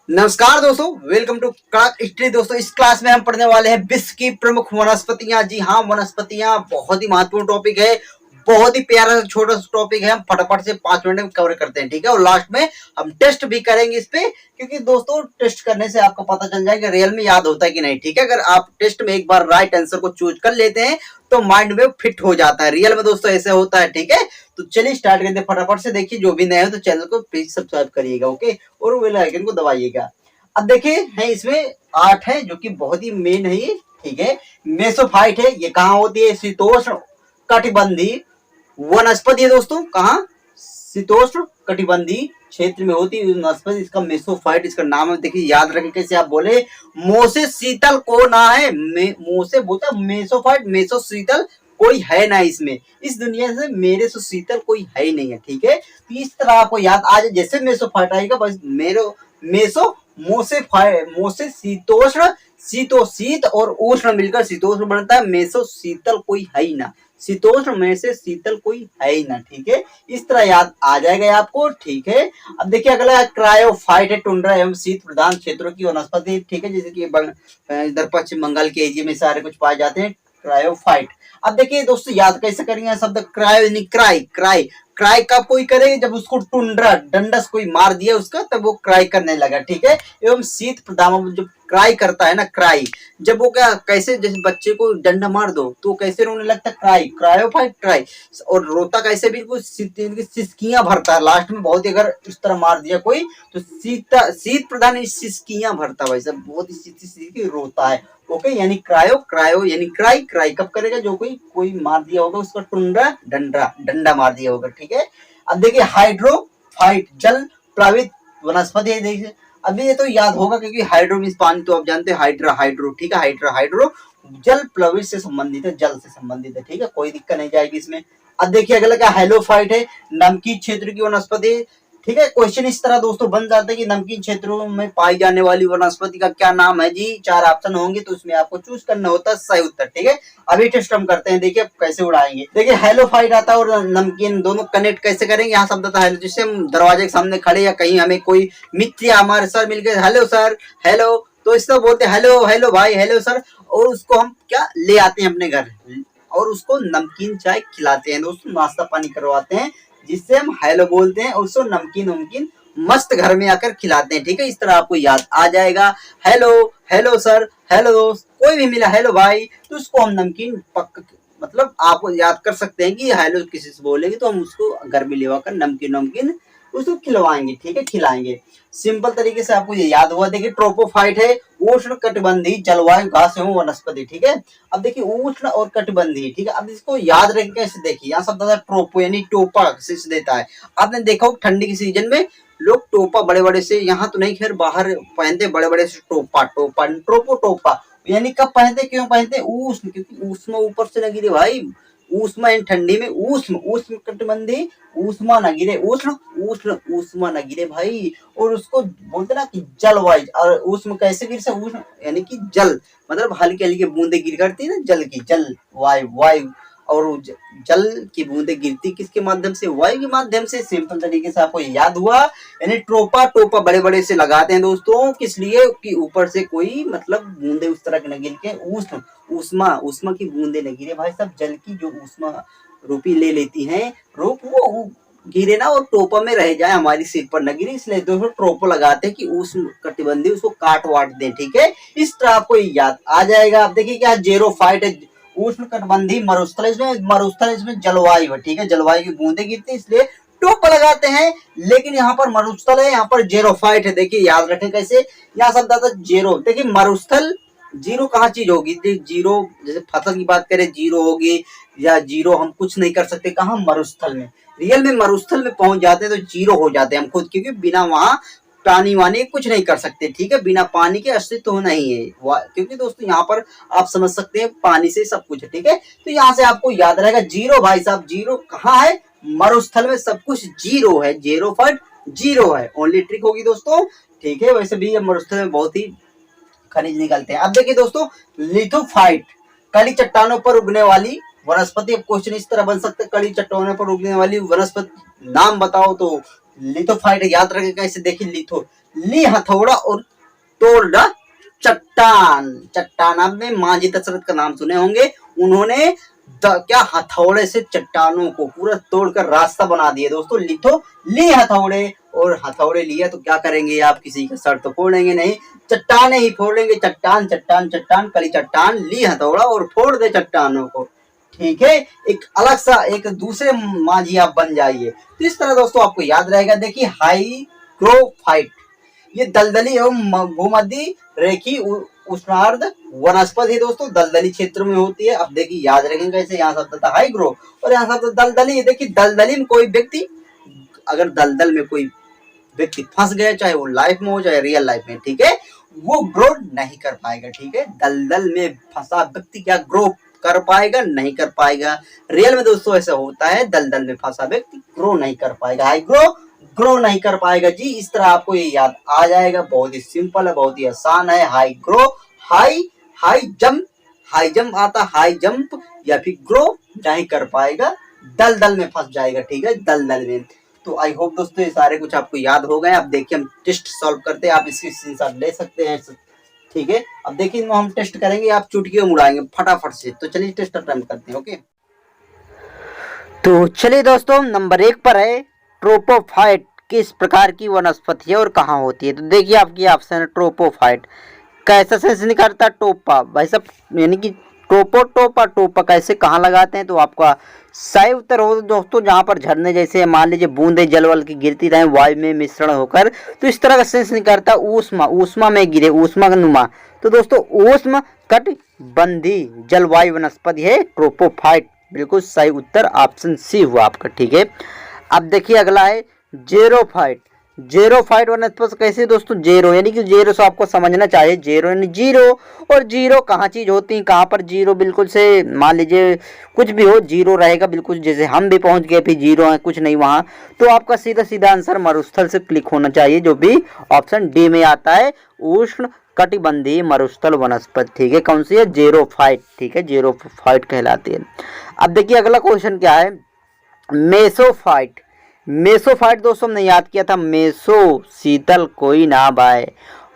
नमस्कार दोस्तों, welcome to class history. दोस्तों, इस क्लास में हम पढ़ने वाले हैं विश्व की प्रमुख वनस्पतियां। जी हाँ, वनस्पतियां बहुत ही महत्वपूर्ण टॉपिक है, बहुत ही प्यारा सा छोटा सा टॉपिक है। हम फटाफट से 5 मिनट में कवर करते हैं, ठीक है। और लास्ट में हम टेस्ट भी करेंगे इस पे, क्योंकि दोस्तों टेस्ट करने से आपको पता चल जाएगा रियल में याद होता है कि नहीं, ठीक है। अगर आप टेस्ट में एक बार राइट आंसर को चूज कर लेते हैं तो माइंड में फिट हो जाता है। रियल में दोस्तों ऐसे होता है, ठीक है। तो चलिए स्टार्ट करते हैं फटाफट से। देखिए, जो भी नए हो तो चैनल को प्लीज सब्सक्राइब करिएगा, ओके, और बेल आइकन को दबाइएगा। अब देखिए है इसमें 8 है जो कि बहुत ही मेन है ये, ठीक है। मेसोफाइट है, ये कहाँ होती है? शीतोष्ण कटिबंधीय वनस्पति है दोस्तों। कहाँ? शीतोष्ण कटिबंधीय क्षेत्र में होती है वनस्पति। इसका मेसोफाइट, इसका नाम है। देखिए याद रखें कैसे। आप बोले मोसे शीतल को ना है, मोसे बोलता मेसोफाइट, मेसो शीतल कोई है ना इसमें। इस दुनिया से मेरे से शीतल कोई है ही नहीं है, ठीक है। तो इस तरह आपको याद आ जाए, जैसे मेसोफाइट आएगा बस मेरे मेसो मोसे शीतोष्ण, शीतो शीत और उष्ण मिलकर शीतोष्ण बनता है। मेसो शीतल कोई है ही ना, शीतोष्ण में से शीतल कोई है ही ना, ठीक है। इस तरह याद आ जाएगा आपको, ठीक है। अब देखिए अगला क्रायोफाइट है, टुंड्रा एवं शीत प्रधान क्षेत्रों की वनस्पति, ठीक है। जैसे कि इधर पश्चिम बंगाल के एरिया में सारे कुछ पाए जाते हैं क्रायोफाइट। अब देखिए दोस्तों याद कैसे करेंगे शब्द क्रायो यानी क्राई। क्राई क्राई कब कोई करे? जब उसको टुंड्रा डंडस कोई मार दिया उसका, तब वो क्राई करने लगा, ठीक है। एवं शीत प्रदान जब क्राई करता है ना, क्राई, जब वो क्या कैसे, जैसे बच्चे को डंडा मार दो तो कैसे रोने लगता है? Cry, cryophyte cry. और रोता कैसे भी? वो सिसकियां भरता है लास्ट में। बहुत ही अगर इस तरह मार दिया कोई तो शीत प्रदान सिसकियां भरता है भाई साहब, बहुत ही रोता है, ओके। यानी क्रायो, क्रायो यानी क्राई। क्राई कब करेगा? जो कोई मार दिया होगा उसका टुंड्रा डंडा मार दिया होगा, ठीक है। अब देखिए हाइड्रोफाइट जल प्लावित वनस्पति है। देखिए अभी ये तो याद होगा क्योंकि हाइड्रो मीन्स पानी, तो आप जानते हैं हाइड्रा हाइड्रो, ठीक है। हाइड्रो जल प्लावित से संबंधित है, जल से संबंधित है, ठीक है। कोई दिक्कत नहीं जाएगी इसमें। अब देखिए अगला क्या हेलोफाइट है, नमकीन क्षेत्र की वनस्पति, ठीक है। क्वेश्चन इस तरह दोस्तों बन जाता है कि नमकीन क्षेत्रों में पाई जाने वाली वनस्पति का क्या नाम है जी। 4 ऑप्शन होंगे तो उसमें आपको चूज करना होता है सही उत्तर, ठीक है। अभी टेस्ट हम करते हैं, देखिए कैसे उड़ाएंगे। देखिए हेलोफाइट आता है और नमकीन दोनों कनेक्ट कैसे करेंगे। यहाँ शब्द था हेलो, जिससे हम दरवाजे के सामने खड़े या कहीं हमें कोई मित्र या हमारे सर मिल गए, हेलो सर, हेलो, तो इस तरह बोलते हेलो हेलो भाई, हेलो सर, और उसको हम क्या ले आते हैं अपने घर और उसको नमकीन चाय खिलाते हैं दोस्तों, नाश्ता पानी करवाते हैं, जिससे हम हेलो बोलते हैं और उसको नमकीन नमकीन मस्त घर में आकर खिलाते हैं, ठीक है। इस तरह आपको याद आ जाएगा। हेलो, हेलो सर, हेलो दोस्त, कोई भी मिला हेलो भाई, तो उसको हम नमकीन मतलब आप याद कर सकते हैं कि हेलो किसी से बोलेंगे तो हम उसको घर में लेवाकर नमकीन नमकीन उसको खिलवाएंगे, ठीक है, खिलाएंगे। सिंपल तरीके से आपको ये याद हुआ। देखिए ट्रोपोफाइट है, उष्ण कटिबंधीय जलवायु घास एवं वनस्पति, ठीक है। अब देखिए उष्ण और कटिबंधीय, ठीक है। अब इसको याद रखें कैसे, देखिए यहाँ शब्द ट्रोपो यानी टोपा से देता है। आपने देखा हो ठंडी के सीजन में लोग टोपा बड़े बड़े से, यहाँ तो नहीं खैर बाहर पहनते बड़े बड़े से टोपा, टोपा ट्रोपो टोपा यानी कब पहनते, क्यों पहनते? उष्ण, क्योंकि उष्मा ऊपर से न गिरे भाई। उष्मा इन ठंडी में उष्ण, उष्ण कटिबंधीय उष्मा न गिरे, उष्ण उष्ण उष्मा न गिरे भाई। और उसको बोलते ना कि जलवायु, और उष्ण कैसे गिर से? उष्ण यानी कि जल, मतलब हल्की हल्की बूंदे गिर करती है ना जल की, जल वायु वायु, और जल की बूंदे गिरती किसके माध्यम से? वायु के माध्यम से। सिंपल तरीके से आपको याद हुआ। यानी टोपा टोपा बड़े बड़े से लगाते हैं दोस्तों, किस लिए कि ऊपर से कोई मतलब बूंदे उस तरह के न गिर के, उष्ण उष्मा उष्मा की बूंदे न गिरे भाई साहब, जल की जो उष्मा रूपी ले लेती हैं रूप, वो गिरे ना और टोपा में रह जाए, हमारी सिर पर न गिरे, इसलिए दोस्तों टोपो लगाते हैं कि उष्ण कटिबंधीय उसको काट वाट दें, ठीक है। इस तरह आपको याद आ जाएगा। आप देखिए क्या जेरोफाइट है, उष्ण कटिबंधीय मरुस्थल, इसमें मरुस्थल इसमें जलवायु है, ठीक है। जलवायु की बूंदे गिरती है इसलिए टोप लगाते हैं। लेकिन यहाँ पर मरुस्थल है, यहाँ पर जेरोफाइट है। देखिए याद रखें कैसे। यहाँ शब्द आता है जेरो। देखिए मरुस्थल, जीरो कहाँ चीज होगी? जीरो जैसे फसल की बात करें जीरो होगी, या जीरो हम कुछ नहीं कर सकते कहाँ? मरुस्थल में। रियल में मरुस्थल में पहुंच जाते हैं तो जीरो हो जाते हैं हम खुद, क्योंकि बिना वहां पानी वानी कुछ नहीं कर सकते, ठीक है। बिना पानी के अस्तित्व नहीं है, क्योंकि दोस्तों यहाँ पर आप समझ सकते हैं पानी से सब कुछ है, ठीक है। तो यहाँ से आपको याद रहेगा जीरो भाई साहब, जीरो कहाँ है? मरुस्थल में सब कुछ जीरो है, जीरो फट जीरो है, ओनली ट्रिक होगी दोस्तों, ठीक है। वैसे भी मरुस्थल में बहुत ही खनिज निकलते हैं। अब देखिए दोस्तों लिथोफाइट, कड़ी चट्टानों पर उगने वाली वनस्पति। क्वेश्चन इस तरह बन सकते हैं, कड़ी चट्टानों पर उगने वाली वनस्पति नाम बताओ, तो लिथोफाइट याद रखें कैसे। देखिए लिथो, ली हथौड़ा और तोड़ चट्टान। चट्टान, आपने मांझी दशरथ का नाम सुने होंगे। उन्होंने क्या हथौड़े से चट्टानों को पूरा तोड़कर रास्ता बना दिया दोस्तों। ली हथौड़े और हथौड़े लिया तो क्या करेंगे आप, किसी का सर तो फोड़ेंगे नहीं, चट्टाने ही फोड़ेंगे। चट्टान चट्टान चट्टान कली चट्टान, ली हथौड़ा और फोड़ दे चट्टानों को। ठीक है, एक अलग सा एक दूसरे मांझी आप बन जाइए। तो इस तरह दोस्तों आपको याद रहेगा। देखिए हाइग्रोफाइट, ये दलदली एवं भूमध्य रेखी उष्णार्ध वनस्पति है दोस्तों, दलदली क्षेत्र में होती है। अब देखिए याद रखेंगे कैसे, यहाँ शब्द था हाइग्रो और यहाँ शब्द दलदली। देखिए दलदली में कोई व्यक्ति, अगर दलदल में कोई व्यक्ति फंस गया, चाहे वो लाइफ में हो चाहे रियल लाइफ में, ठीक है, वो ग्रो नहीं कर पाएगा। ठीक है, दलदल में फंसा व्यक्ति क्या ग्रो कर पाएगा, नहीं कर पाएगा। रियल में दोस्तों ऐसा होता है, दलदल में फंसा व्यक्ति ग्रो नहीं कर पाएगा, हाइग्रो ग्रो नहीं कर पाएगा जी। इस तरह आपको ये याद आ जाएगा, बहुत ही सिंपल है, बहुत ही आसान है। हाई ग्रो, हाई जंप आता, हाई जंप, या फिर ग्रो नहीं कर पाएगा, दलदल में फंस जाएगा। ठीक है, दलदल में। तो आई होप दोस्तों ये सारे कुछ आपको याद हो गए। अब देखिए हम टेस्ट सॉल्व करते हैं, आप इसकी स्क्रीनशॉट ले सकते हैं। ठीक है, अब देखिए हम टेस्ट करेंगे, आप चुटकियों में उड़ाएंगे फटाफट से। तो चलिए टेस्ट अटेम्प्ट करते हैं। ओके, तो चलिए दोस्तों नंबर 1 पर है ट्रोपोफाइट किस प्रकार की वनस्पति है और कहाँ होती है। तो देखिए आपकी ऑप्शन है ट्रोपोफाइट। कैसा सेंस निकालता है, टोपा भाई साहब, यानी कि टोपा कैसे कहाँ लगाते हैं। तो आपका सही उत्तर हो दोस्तों, जहाँ पर झरने जैसे मान लीजिए बूंदे जलवल की गिरती रहे वायु में मिश्रण होकर, तो इस तरह का सेंस निकलता है ऊष्मा में गिरे, ऊष्मा नुमा। तो दोस्तों ऊष्म कटिबंधीय जलवायु वनस्पति है ट्रोपोफाइट। बिल्कुल सही उत्तर ऑप्शन सी हुआ आपका। ठीक है, अब देखिए अगला है जेरोफाइट। जेरोफाइट वनस्पति कैसे दोस्तों, जेरो यानी कि जीरो से आपको समझना चाहिए, जेरो यानी जीरो। और जीरो कहाँ चीज होती है, कहाँ पर जीरो, बिल्कुल से मान लीजिए कुछ भी हो जीरो रहेगा, बिल्कुल जैसे हम भी पहुंच गए फिर जीरो है, कुछ नहीं वहां। तो आपका सीधा सीधा आंसर मरुस्थल से क्लिक होना चाहिए, जो भी ऑप्शन डी में आता है, उष्ण कटिबंधीय मरुस्थल वनस्पति। ठीक है, कौन सी है, जेरोफाइट। ठीक है, जेरोफाइट कहलाती है। अब देखिए अगला क्वेश्चन क्या है, मेसोफाइट। मेसोफाइट दोस्तों हमने याद किया था, मेसो शीतल कोई ना भाई,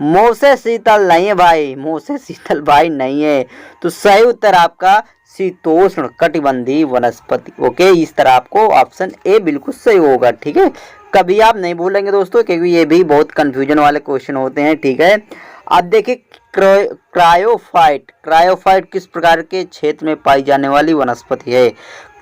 मुंह से शीतल नहीं है भाई, मुंह से शीतल भाई नहीं है। तो सही उत्तर आपका शीतोष्ण कटिबंधीय वनस्पति। ओके, इस तरह आपको ऑप्शन ए बिल्कुल सही होगा। ठीक है, कभी आप नहीं भूलेंगे दोस्तों, क्योंकि ये भी बहुत कंफ्यूजन वाले क्वेश्चन होते हैं। ठीक है, अब देखिए क्रायोफाइट। क्रायोफाइट किस प्रकार के क्षेत्र में पाई जाने वाली वनस्पति है।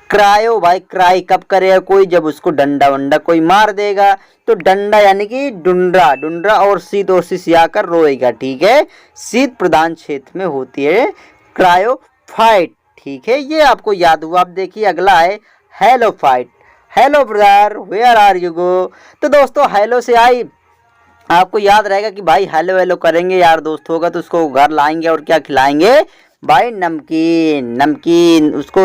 क्रायो भाई, क्राई कब करेगा कोई, जब उसको डंडा वंडा कोई मार देगा। तो डंडा यानी कि डुंडरा, डुंडरा और शीत और सिसियाकर रोएगा। ठीक है, शीत प्रधान क्षेत्र में होती है क्रायोफाइट। ठीक है, ये आपको याद हुआ। अब देखिए अगला है halophyte. Hello brother, where are you go. तो दोस्तों हेलो से आई आपको याद रहेगा कि भाई हेलो हेलो करेंगे, यार दोस्त होगा तो उसको घर लाएंगे और क्या खिलाएंगे भाई, नमकीन। नमकीन उसको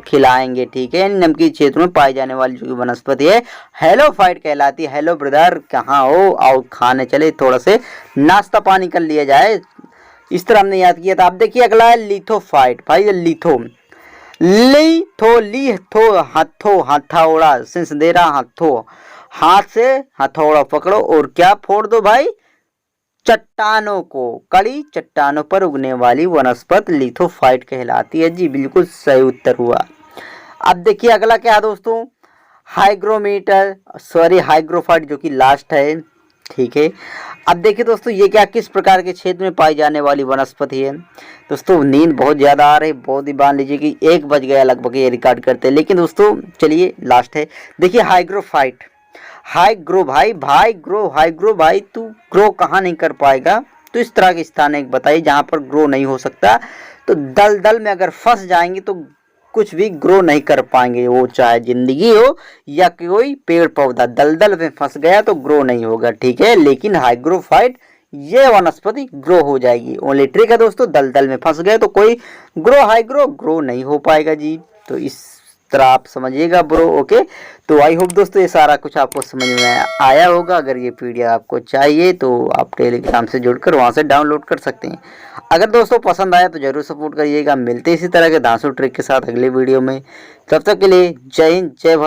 खिलाएंगे। ठीक है, नमकीन क्षेत्र में पाई जाने वाली जो वनस्पति है हेलोफाइट कहलाती है। हेलो ब्रदर कहाँ हो, आओ खाने चले, थोड़ा से नाश्ता पानी कर लिया जाए। इस तरह हमने याद किया था। अब देखिए अगला है लिथोफाइट। भाई लिथो, लिथो हथो, हथौड़ा सेंस दे रहा, हथो हाथ से हथौड़ा पकड़ो और क्या फोड़ दो भाई, चट्टानों को। कड़ी चट्टानों पर उगने वाली वनस्पति लिथोफाइट कहलाती है जी, बिल्कुल सही उत्तर हुआ। अब देखिए अगला क्या है दोस्तों, हाइग्रोफाइट जो कि लास्ट है। ठीक है, अब देखिए दोस्तों ये क्या किस प्रकार के क्षेत्र में पाई जाने वाली वनस्पति है। दोस्तों नींद बहुत ज़्यादा आ रही, बहुत ही मान लीजिए कि 1 बज गया लगभग ये रिकॉर्ड करते हैं, लेकिन दोस्तों चलिए लास्ट है। देखिए हाइग्रोफाइट, हाइग्रो भाई तू ग्रो कहाँ नहीं कर पाएगा। तो इस तरह के स्थान एक बताइए जहाँ पर ग्रो नहीं हो सकता। तो दलदल में अगर फंस जाएंगे तो कुछ भी ग्रो नहीं कर पाएंगे, वो चाहे जिंदगी हो या कोई पेड़ पौधा, दलदल में फंस गया तो ग्रो नहीं होगा। ठीक है, लेकिन हाइग्रोफाइट ये वनस्पति ग्रो हो जाएगी। ओनली ट्रिक है दोस्तों, दलदल में फंस गए तो कोई हाइग्रो ग्रो नहीं हो पाएगा जी। तो इस तरह आप समझिएगा ब्रो। ओके, तो आई होप दोस्तों ये सारा कुछ आपको समझ में आया होगा। अगर ये पीडीएफ आपको चाहिए तो आप टेलीग्राम से जुड़कर वहां से डाउनलोड कर सकते हैं। अगर दोस्तों पसंद आया तो जरूर सपोर्ट करिएगा। मिलते इसी तरह के धांसू ट्रिक के साथ अगले वीडियो में, तब तक के लिए जय हिंद, जय भारत।